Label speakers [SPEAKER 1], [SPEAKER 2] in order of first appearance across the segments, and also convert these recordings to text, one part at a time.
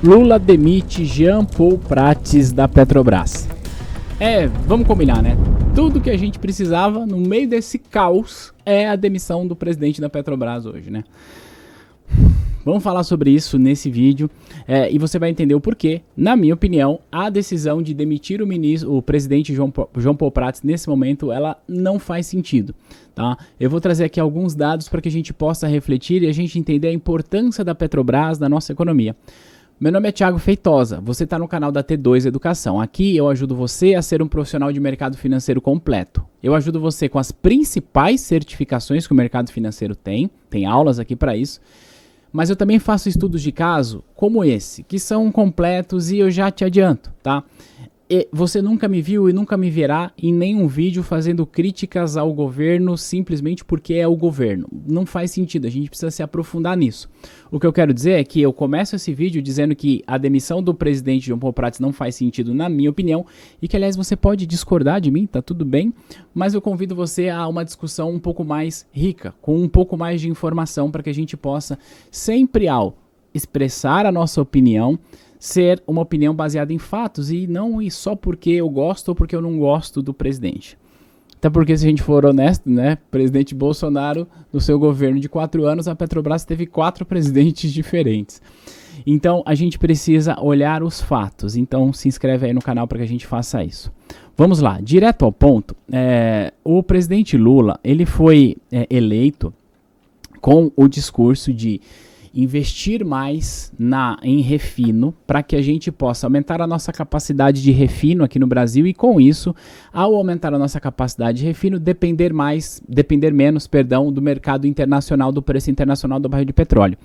[SPEAKER 1] Lula demite Jean Paul Prats da Petrobras. Vamos combinar, né? Tudo que a gente precisava no meio desse caos é a demissão do presidente da Petrobras hoje, né? Vamos falar sobre isso nesse vídeo e você vai entender o porquê. Na minha opinião, a decisão de demitir o presidente Jean Paul Prats nesse momento, ela não faz sentido, tá? Eu vou trazer aqui alguns dados para que a gente possa refletir e a gente entender a importância da Petrobras na nossa economia. Meu nome é Thiago Feitosa, você está no canal da T2 Educação. Aqui eu ajudo você a ser um profissional de mercado financeiro completo. Eu ajudo você com as principais certificações que o mercado financeiro tem aulas aqui para isso. Mas eu também faço estudos de caso como esse, que são completos e eu já te adianto, tá? E você nunca me viu e nunca me verá em nenhum vídeo fazendo críticas ao governo simplesmente porque é o governo. Não faz sentido, a gente precisa se aprofundar nisso. O que eu quero dizer é que eu começo esse vídeo dizendo que a demissão do presidente Jean Paul Prats não faz sentido na minha opinião e que, aliás, você pode discordar de mim, tá tudo bem, mas eu convido você a uma discussão um pouco mais rica, com um pouco mais de informação para que a gente possa, sempre ao expressar a nossa opinião, ser uma opinião baseada em fatos e não só porque eu gosto ou porque eu não gosto do presidente. Até porque, se a gente for honesto, né, presidente Bolsonaro, no seu governo de 4 anos, a Petrobras teve 4 presidentes diferentes. Então, a gente precisa olhar os fatos. Então, se inscreve aí no canal para que a gente faça isso. Vamos lá, direto ao ponto. O presidente Lula, ele foi eleito com o discurso de investir mais em refino para que a gente possa aumentar a nossa capacidade de refino aqui no Brasil e, com isso, ao aumentar a nossa capacidade de refino, depender menos do mercado internacional, do preço internacional do barril de petróleo.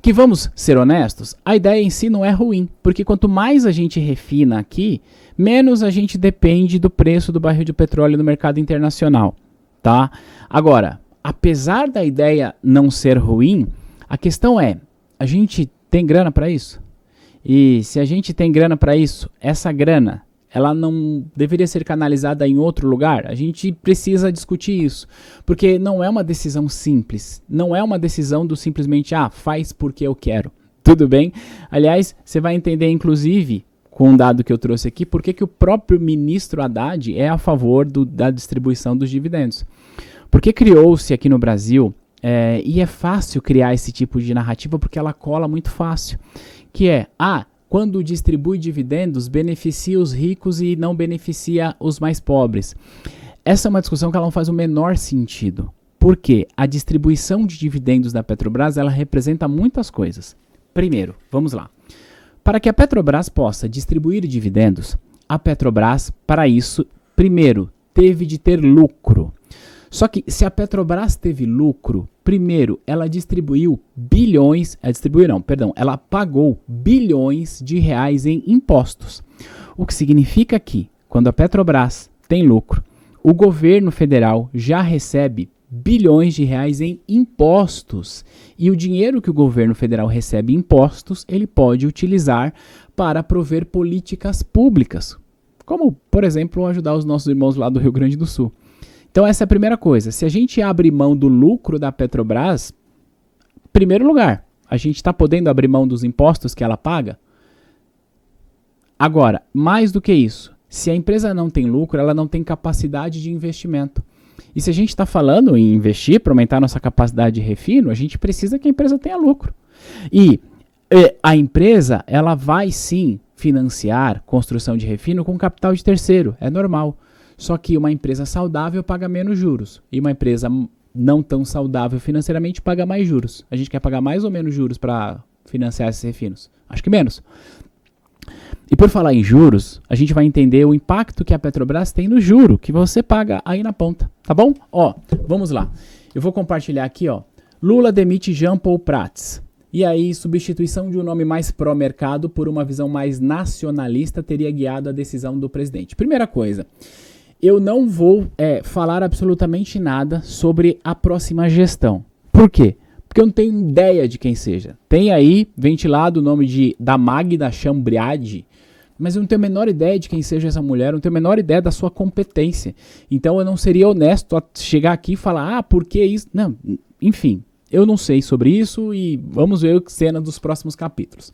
[SPEAKER 1] Que, vamos ser honestos, a ideia em si não é ruim, porque quanto mais a gente refina aqui, menos a gente depende do preço do barril de petróleo no mercado internacional, tá? Agora, apesar da ideia não ser ruim, a questão é, a gente tem grana para isso? E se a gente tem grana para isso, essa grana, ela não deveria ser canalizada em outro lugar? A gente precisa discutir isso, porque não é uma decisão simples, não é uma decisão do simplesmente, faz porque eu quero, tudo bem? Aliás, você vai entender, inclusive, com um dado que eu trouxe aqui, por que o próprio ministro Haddad é a favor da distribuição dos dividendos. Porque criou-se aqui no Brasil... e é fácil criar esse tipo de narrativa porque ela cola muito fácil, que é, quando distribui dividendos, beneficia os ricos e não beneficia os mais pobres. Essa é uma discussão que ela não faz o menor sentido, porque a distribuição de dividendos da Petrobras, ela representa muitas coisas. Primeiro, vamos lá. Para que a Petrobras possa distribuir dividendos, a Petrobras, para isso, primeiro, teve de ter lucro. Só que se a Petrobras teve lucro, primeiro, ela ela pagou bilhões de reais em impostos. O que significa que, quando a Petrobras tem lucro, o governo federal já recebe bilhões de reais em impostos. E o dinheiro que o governo federal recebe em impostos, ele pode utilizar para prover políticas públicas, como, por exemplo, ajudar os nossos irmãos lá do Rio Grande do Sul. Então essa é a primeira coisa. Se a gente abre mão do lucro da Petrobras, em primeiro lugar, a gente está podendo abrir mão dos impostos que ela paga? Agora, mais do que isso, se a empresa não tem lucro, ela não tem capacidade de investimento. E se a gente está falando em investir para aumentar a nossa capacidade de refino, a gente precisa que a empresa tenha lucro. E a empresa, ela vai sim financiar construção de refino com capital de terceiro, é normal. Só que uma empresa saudável paga menos juros. E uma empresa não tão saudável financeiramente paga mais juros. A gente quer pagar mais ou menos juros para financiar esses refinos? Acho que menos. E por falar em juros, a gente vai entender o impacto que a Petrobras tem no juro que você paga aí na ponta. Tá bom? Vamos lá. Eu vou compartilhar aqui, Lula demite Jean Paul Prats. E aí, substituição de um nome mais pró-mercado por uma visão mais nacionalista teria guiado a decisão do presidente. Primeira coisa... eu não vou falar absolutamente nada sobre a próxima gestão. Por quê? Porque eu não tenho ideia de quem seja. Tem aí ventilado o nome da Magda Chambriard, mas eu não tenho a menor ideia de quem seja essa mulher, eu não tenho a menor ideia da sua competência. Então eu não seria honesto a chegar aqui e falar, por que isso? Não, enfim, eu não sei sobre isso e vamos ver a cena dos próximos capítulos.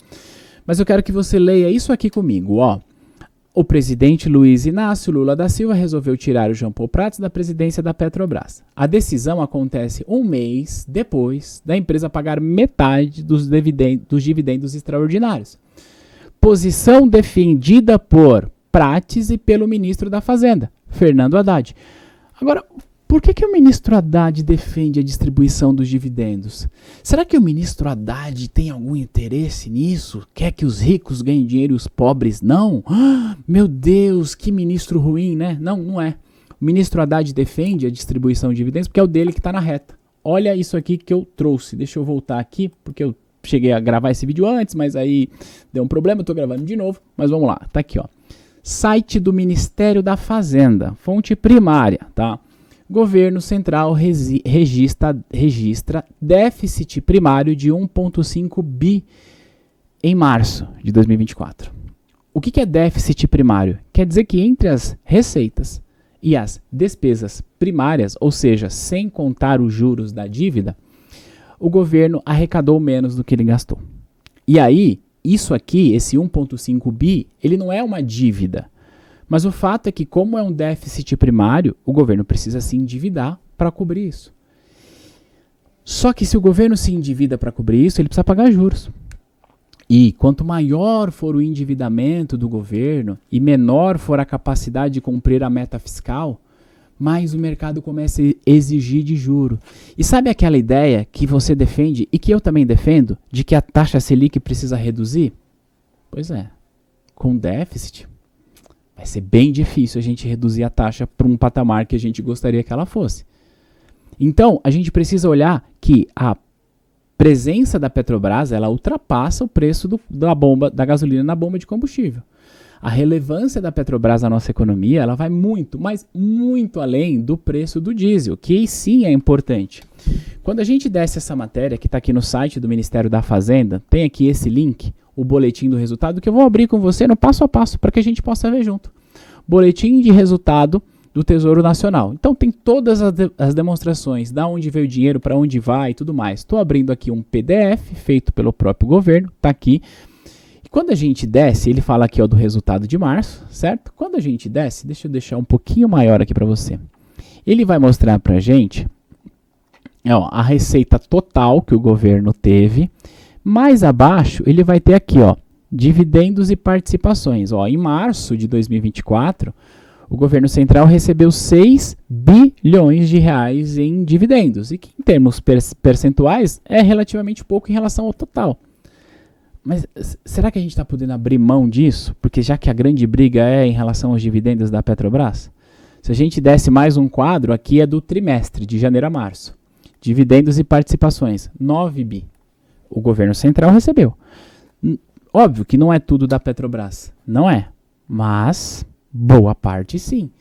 [SPEAKER 1] Mas eu quero que você leia isso aqui comigo, ó. O presidente Luiz Inácio Lula da Silva resolveu tirar o Jean Paul Prats da presidência da Petrobras. A decisão acontece um mês depois da empresa pagar metade dos dividendos extraordinários. Posição defendida por Prats e pelo ministro da Fazenda, Fernando Haddad. Agora, por que o ministro Haddad defende a distribuição dos dividendos? Será que o ministro Haddad tem algum interesse nisso? Quer que os ricos ganhem dinheiro e os pobres não? Meu Deus, que ministro ruim, né? Não, não é. O ministro Haddad defende a distribuição de dividendos porque é o dele que está na reta. Olha isso aqui que eu trouxe. Deixa eu voltar aqui, porque eu cheguei a gravar esse vídeo antes, mas aí deu um problema, eu estou gravando de novo. Mas vamos lá, tá aqui, ó. Site do Ministério da Fazenda, fonte primária, tá? Governo Central registra déficit primário de 1,5 bi em março de 2024. O que é déficit primário? Quer dizer que entre as receitas e as despesas primárias, ou seja, sem contar os juros da dívida, o governo arrecadou menos do que ele gastou. E aí, isso aqui, esse 1,5 bi, ele não é uma dívida. Mas o fato é que, como é um déficit primário, o governo precisa se endividar para cobrir isso. Só que se o governo se endivida para cobrir isso, ele precisa pagar juros. E quanto maior for o endividamento do governo e menor for a capacidade de cumprir a meta fiscal, mais o mercado começa a exigir de juro. E sabe aquela ideia que você defende e que eu também defendo, de que a taxa Selic precisa reduzir? Pois é, com déficit vai ser bem difícil a gente reduzir a taxa para um patamar que a gente gostaria que ela fosse. Então, a gente precisa olhar que a presença da Petrobras, ela ultrapassa o preço da gasolina na bomba de combustível. A relevância da Petrobras na nossa economia, ela vai muito, mas muito além do preço do diesel, que sim é importante. Quando a gente desce essa matéria, que está aqui no site do Ministério da Fazenda, tem aqui esse link, o boletim do resultado, que eu vou abrir com você no passo a passo, para que a gente possa ver junto. Boletim de resultado do Tesouro Nacional. Então tem todas as demonstrações, da onde veio o dinheiro, para onde vai e tudo mais. Estou abrindo aqui um PDF feito pelo próprio governo, está aqui. E quando a gente desce, ele fala aqui ó, do resultado de março, certo? Quando a gente desce, deixa eu deixar um pouquinho maior aqui para você. Ele vai mostrar para a gente ó, a receita total que o governo teve. Mais abaixo, ele vai ter aqui, ó, dividendos e participações. Ó, em março de 2024, o governo central recebeu 6 bilhões de reais em dividendos. E que, em termos percentuais, é relativamente pouco em relação ao total. Mas será que a gente está podendo abrir mão disso? Porque já que a grande briga é em relação aos dividendos da Petrobras? Se a gente desse mais um quadro, aqui é do trimestre, de janeiro a março. Dividendos e participações, 9 bi. O governo central recebeu. Óbvio que não é tudo da Petrobras, não é, mas boa parte sim.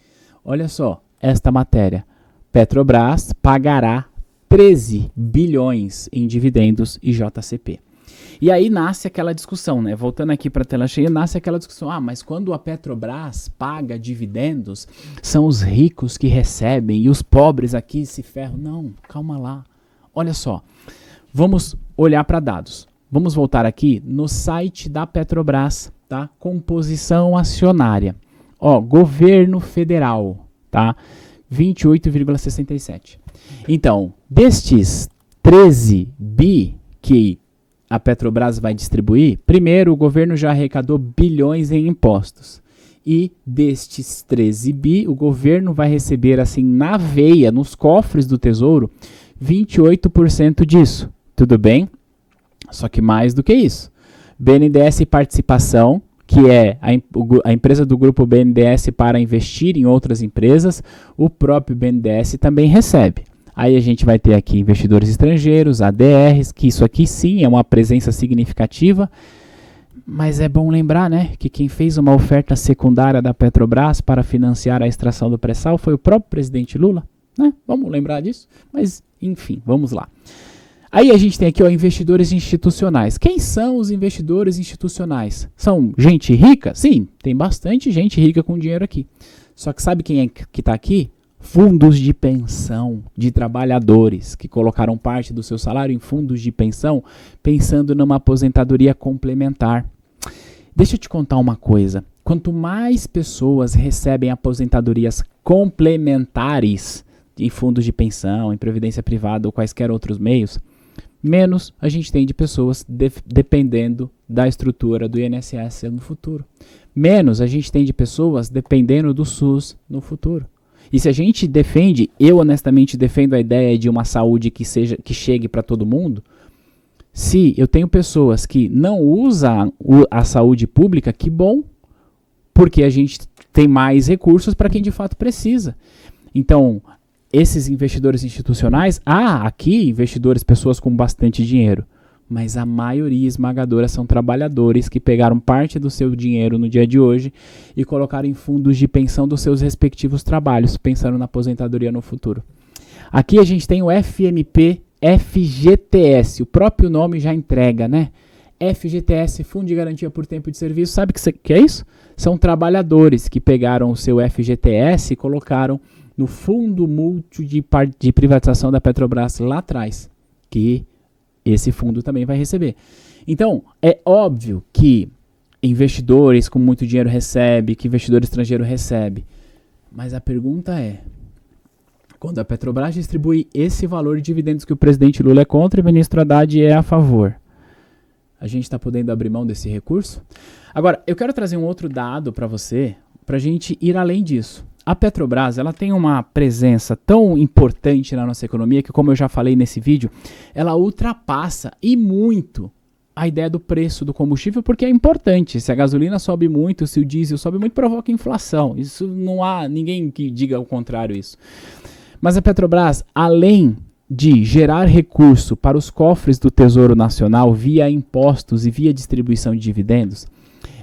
[SPEAKER 1] Olha só, esta matéria, Petrobras pagará 13 bilhões em dividendos e JCP. E aí nasce aquela discussão, né? Voltando aqui para a tela cheia, nasce aquela discussão. Ah, mas quando a Petrobras paga dividendos, são os ricos que recebem e os pobres aqui se ferram. Não, calma lá. Olha só, vamos olhar para dados. Vamos voltar aqui no site da Petrobras, tá? Composição acionária. Ó, governo federal, tá? 28,67. Então, destes 13 bi que a Petrobras vai distribuir, primeiro o governo já arrecadou bilhões em impostos. E destes 13 bi, o governo vai receber assim na veia, nos cofres do Tesouro, 28% disso. Tudo bem? Só que mais do que isso. BNDES Participação, que é a empresa do grupo BNDES para investir em outras empresas, o próprio BNDES também recebe. Aí a gente vai ter aqui investidores estrangeiros, ADRs, que isso aqui sim é uma presença significativa, mas é bom lembrar, né, que quem fez uma oferta secundária da Petrobras para financiar a extração do pré-sal foi o próprio presidente Lula, né? Vamos lembrar disso? Mas, enfim, vamos lá. Aí a gente tem aqui ó, investidores institucionais. Quem são os investidores institucionais? São gente rica? Sim, tem bastante gente rica com dinheiro aqui. Só que sabe quem é que está aqui? Fundos de pensão de trabalhadores que colocaram parte do seu salário em fundos de pensão, pensando numa aposentadoria complementar. Deixa eu te contar uma coisa. Quanto mais pessoas recebem aposentadorias complementares em fundos de pensão, em previdência privada ou quaisquer outros meios, menos a gente tem de pessoas dependendo da estrutura do INSS no futuro. Menos a gente tem de pessoas dependendo do SUS no futuro. E se a gente defende, eu honestamente defendo a ideia de uma saúde que chegue para todo mundo, se eu tenho pessoas que não usam a saúde pública, que bom, porque a gente tem mais recursos para quem de fato precisa. Então, esses investidores institucionais, aqui investidores, pessoas com bastante dinheiro, mas a maioria esmagadora são trabalhadores que pegaram parte do seu dinheiro no dia de hoje e colocaram em fundos de pensão dos seus respectivos trabalhos, pensando na aposentadoria no futuro. Aqui a gente tem o FMP FGTS, o próprio nome já entrega, né? FGTS, Fundo de Garantia por Tempo de Serviço, sabe o que é isso? São trabalhadores que pegaram o seu FGTS e colocaram no Fundo Mútuo de Privatização da Petrobras lá atrás, que esse fundo também vai receber. Então, é óbvio que investidores com muito dinheiro recebem, que investidor estrangeiro recebe, mas a pergunta é, quando a Petrobras distribui esse valor de dividendos que o presidente Lula é contra e o ministro Haddad é a favor, a gente está podendo abrir mão desse recurso? Agora, eu quero trazer um outro dado para você, para a gente ir além disso. A Petrobras, ela tem uma presença tão importante na nossa economia que, como eu já falei nesse vídeo, ela ultrapassa e muito a ideia do preço do combustível, porque é importante. Se a gasolina sobe muito, se o diesel sobe muito, provoca inflação. Isso não há ninguém que diga o contrário isso. Mas a Petrobras, além de gerar recurso para os cofres do Tesouro Nacional via impostos e via distribuição de dividendos,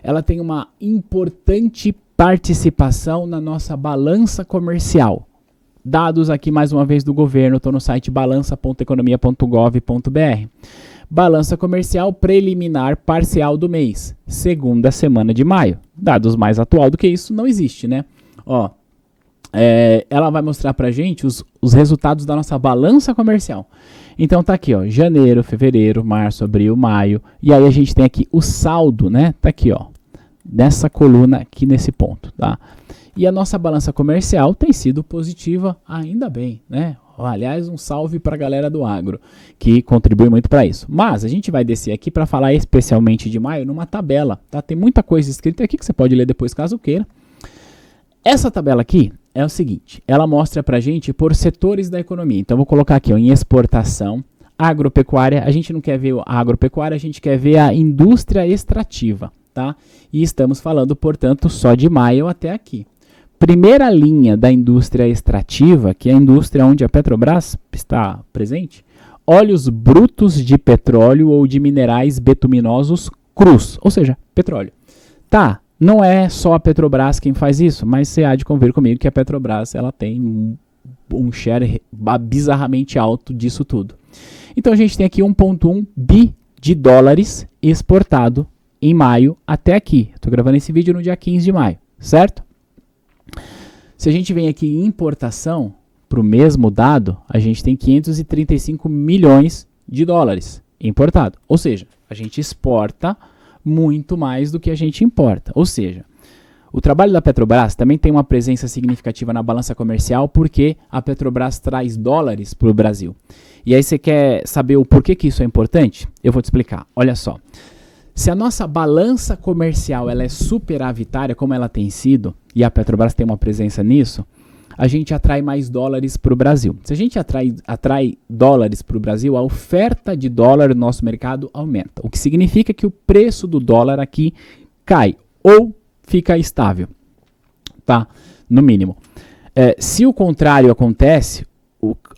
[SPEAKER 1] ela tem uma importante participação na nossa balança comercial. Dados aqui mais uma vez do governo, estou no site balança.economia.gov.br. Balança comercial preliminar parcial do mês, segunda semana de maio. Dados mais atual do que isso não existe, né? Ó, ela vai mostrar pra gente os resultados da nossa balança comercial. Então tá aqui, ó, janeiro, fevereiro, março, abril, maio, e aí a gente tem aqui o saldo, né? Tá aqui, ó, nessa coluna aqui nesse ponto, tá? E a nossa balança comercial tem sido positiva, ainda bem, né? Aliás, um salve para a galera do agro, que contribui muito para isso. Mas a gente vai descer aqui para falar especialmente de maio numa tabela, tá? Tem muita coisa escrita aqui que você pode ler depois caso queira. Essa tabela aqui é o seguinte, ela mostra pra gente por setores da economia. Então vou colocar aqui, ó, em exportação, agropecuária, a gente não quer ver a agropecuária, a gente quer ver a indústria extrativa, tá? E estamos falando, portanto, só de maio até aqui. Primeira linha da indústria extrativa, que é a indústria onde a Petrobras está presente, óleos brutos de petróleo ou de minerais betuminosos crus, ou seja, petróleo. Tá, não é só a Petrobras quem faz isso, mas você há de convir comigo que a Petrobras ela tem um share bizarramente alto disso tudo. Então a gente tem aqui 1,1 bi de dólares exportado em maio até aqui. Estou gravando esse vídeo no dia 15 de maio, certo? Se a gente vem aqui em importação, para o mesmo dado, a gente tem 535 milhões de dólares importado. Ou seja, a gente exporta muito mais do que a gente importa. Ou seja, o trabalho da Petrobras também tem uma presença significativa na balança comercial porque a Petrobras traz dólares para o Brasil. E aí você quer saber o porquê que isso é importante? Eu vou te explicar. Olha só. Se a nossa balança comercial ela é superavitária, como ela tem sido, e a Petrobras tem uma presença nisso, a gente atrai mais dólares para o Brasil. Se a gente atrai dólares para o Brasil, a oferta de dólar no nosso mercado aumenta. O que significa que o preço do dólar aqui cai ou fica estável, tá? No mínimo. Se o contrário acontece,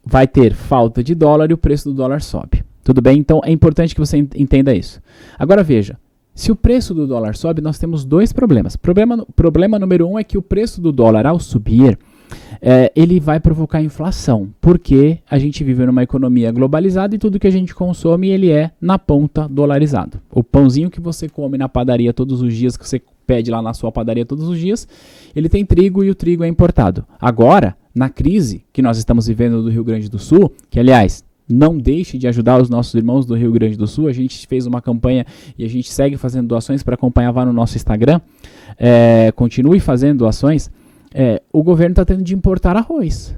[SPEAKER 1] vai ter falta de dólar e o preço do dólar sobe. Tudo bem? Então é importante que você entenda isso. Agora veja, se o preço do dólar sobe, nós temos dois problemas. Problema número 1 é que o preço do dólar ao subir, ele vai provocar inflação, porque a gente vive numa economia globalizada e tudo que a gente consome ele é na ponta dolarizado. O pãozinho que você come na padaria todos os dias, que você pede lá na sua padaria todos os dias, ele tem trigo e o trigo é importado. Agora, na crise que nós estamos vivendo do Rio Grande do Sul, que aliás, Não deixe de ajudar os nossos irmãos do Rio Grande do Sul. A gente fez uma campanha e a gente segue fazendo doações para acompanhar lá no nosso Instagram. Continue fazendo doações. O governo está tendo de importar arroz.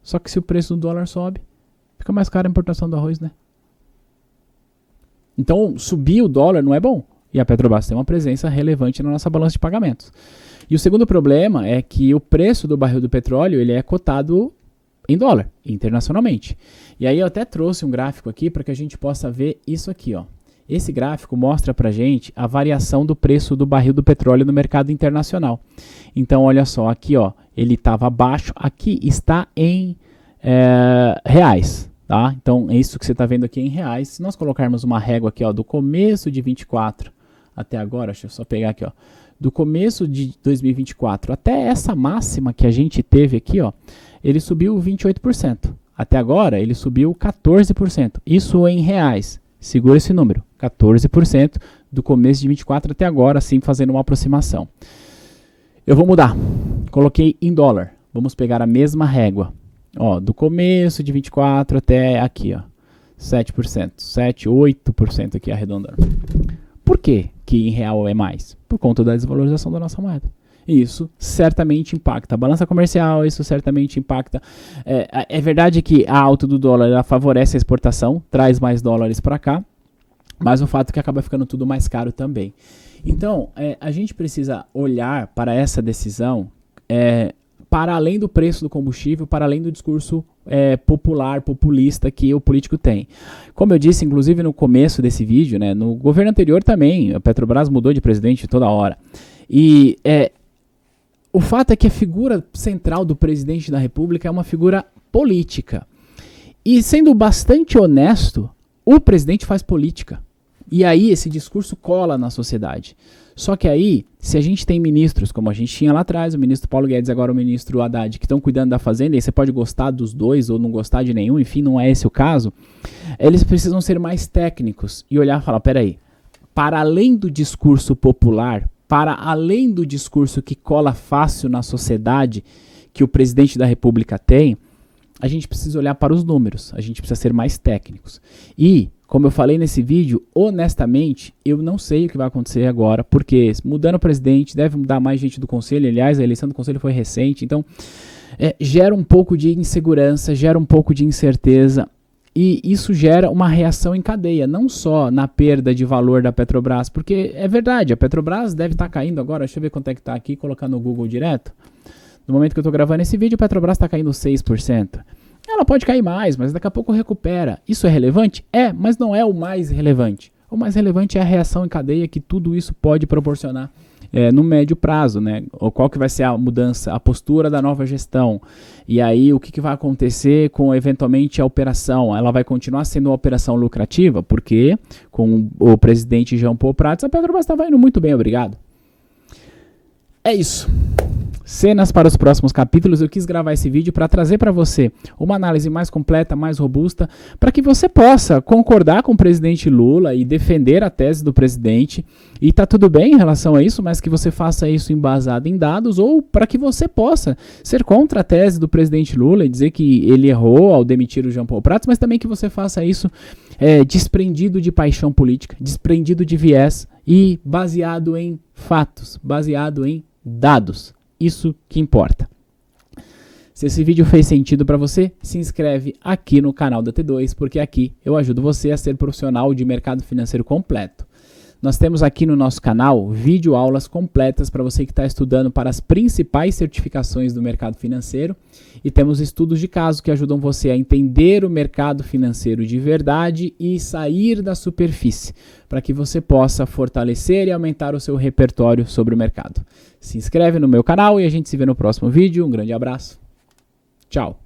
[SPEAKER 1] Só que se o preço do dólar sobe, fica mais caro a importação do arroz, né? Então, subir o dólar não é bom. E a Petrobras tem uma presença relevante na nossa balança de pagamentos. E o segundo problema é que o preço do barril do petróleo ele é cotado em dólar, internacionalmente. E aí eu até trouxe um gráfico aqui para que a gente possa ver isso aqui, ó. Esse gráfico mostra pra gente a variação do preço do barril do petróleo no mercado internacional. Então, olha só, aqui, ó, ele estava abaixo, aqui está em reais, tá? Então, é isso que você está vendo aqui em reais. Se nós colocarmos uma régua aqui, ó, do começo de 24 até agora, deixa eu só pegar aqui, ó, do começo de 2024 até essa máxima que a gente teve aqui, ó, ele subiu 28%. Até agora, ele subiu 14%. Isso em reais. Segura esse número, 14% do começo de 24 até agora, assim fazendo uma aproximação. Eu vou mudar, coloquei em dólar, vamos pegar a mesma régua, ó, do começo de 24 até aqui, ó, 7%, 7, 8% aqui arredondando. Por que que em real é mais? Por conta da desvalorização da nossa moeda. Isso certamente impacta a balança comercial, isso certamente impacta. É verdade que a alta do dólar ela favorece a exportação, traz mais dólares para cá, mas o fato é que acaba ficando tudo mais caro também. Então, a gente precisa olhar para essa decisão para além do preço do combustível, para além do discurso popular, populista que o político tem. Como eu disse, inclusive no começo desse vídeo, né, no governo anterior também, a Petrobras mudou de presidente toda hora. E o fato é que a figura central do presidente da República é uma figura política. E sendo bastante honesto, o presidente faz política. E aí esse discurso cola na sociedade. Só que aí, se a gente tem ministros, como a gente tinha lá atrás, o ministro Paulo Guedes e agora o ministro Haddad, que estão cuidando da Fazenda, e você pode gostar dos dois ou não gostar de nenhum, enfim, não é esse o caso, eles precisam ser mais técnicos e olhar e falar, peraí, para além do discurso popular, para além do discurso que cola fácil na sociedade que o presidente da República tem, a gente precisa olhar para os números, a gente precisa ser mais técnicos. E, como eu falei nesse vídeo, honestamente, eu não sei o que vai acontecer agora, porque mudando o presidente, deve mudar mais gente do conselho, aliás, a eleição do conselho foi recente, então gera um pouco de insegurança, gera um pouco de incerteza, e isso gera uma reação em cadeia, não só na perda de valor da Petrobras, porque é verdade, a Petrobras deve estar caindo agora, deixa eu ver quanto é que está aqui, colocar no Google direto. No momento que eu estou gravando esse vídeo, a Petrobras está caindo 6%. Ela pode cair mais, mas daqui a pouco recupera. Isso é relevante? É, mas não é o mais relevante. O mais relevante é a reação em cadeia que tudo isso pode proporcionar no médio prazo, né? Ou qual que vai ser a mudança, a postura da nova gestão. E aí o que vai acontecer com eventualmente a operação? Ela vai continuar sendo uma operação lucrativa? Porque com o presidente Jean Paul Prats, a Petrobras estava indo muito bem, obrigado. É isso. Cenas para os próximos capítulos. Eu quis gravar esse vídeo para trazer para você uma análise mais completa, mais robusta, para que você possa concordar com o presidente Lula e defender a tese do presidente, e tá tudo bem em relação a isso, mas que você faça isso embasado em dados, ou para que você possa ser contra a tese do presidente Lula e dizer que ele errou ao demitir o Jean Paul Prats, mas também que você faça isso desprendido de paixão política, desprendido de viés e baseado em fatos, baseado em dados. Isso que importa. Se esse vídeo fez sentido para você, se inscreve aqui no canal da T2, porque aqui eu ajudo você a ser profissional de mercado financeiro completo. Nós temos aqui no nosso canal videoaulas completas para você que está estudando para as principais certificações do mercado financeiro, e temos estudos de caso que ajudam você a entender o mercado financeiro de verdade e sair da superfície, para que você possa fortalecer e aumentar o seu repertório sobre o mercado. Se inscreve no meu canal e a gente se vê no próximo vídeo. Um grande abraço. Tchau.